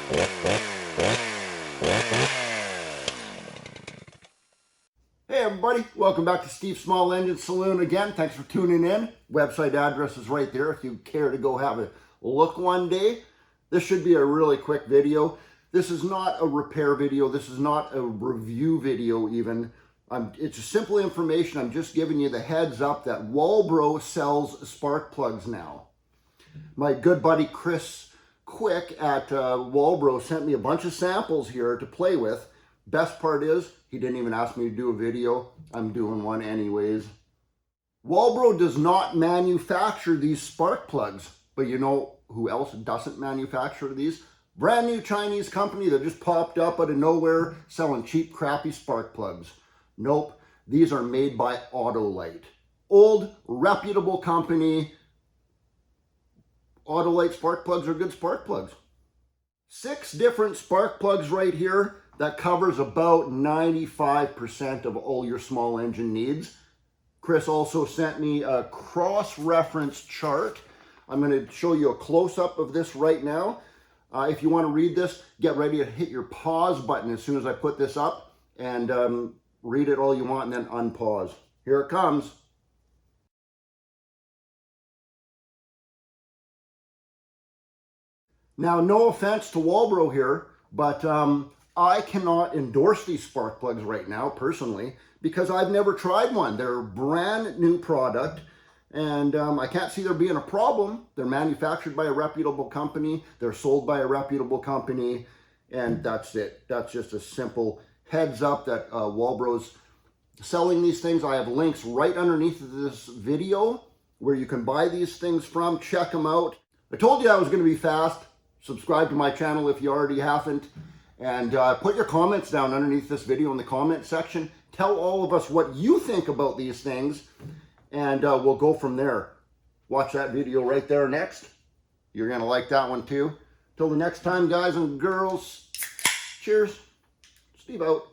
Hey everybody, welcome back to Steve's Small Engine Saloon again. Thanks for tuning in. Website address is right there if you care to go have a look one day. This should be a really quick video. This is not a repair video. This is not a review video even. It's simple information. I'm just giving you the heads up that Walbro sells spark plugs now. My good buddy Chris Quick at Walbro sent me a bunch of samples here to play with. Best part is, he didn't even ask me to do a video. I'm doing one anyways. Walbro does not manufacture these spark plugs, but you know who else doesn't manufacture these? Brand new Chinese company that just popped up out of nowhere selling cheap, crappy spark plugs. Nope, these are made by Autolite. Old, reputable company. Autolite spark plugs are good spark plugs. 6 different spark plugs right here. That covers about 95% of all your small engine needs. Chris also sent me a cross-reference chart. I'm going to show you a close-up of this right now. If you want to read this, get ready to hit your pause button as soon as I put this up and read it all you want and then unpause. Here it comes. Now, no offense to Walbro here, but I cannot endorse these spark plugs right now, personally, because I've never tried one. They're a brand new product, and I can't see there being a problem. They're manufactured by a reputable company. They're sold by a reputable company, and that's it. That's just a simple heads up that Walbro's selling these things. I have links right underneath this video where you can buy these things from. Check them out. I told you I was going to be fast. Subscribe to my channel if you already haven't. And put your comments down underneath this video in the comment section. Tell all of us what you think about these things, and we'll go from there. Watch that video right there next. You're going to like that one too. Till the next time, guys and girls, cheers. Steve out.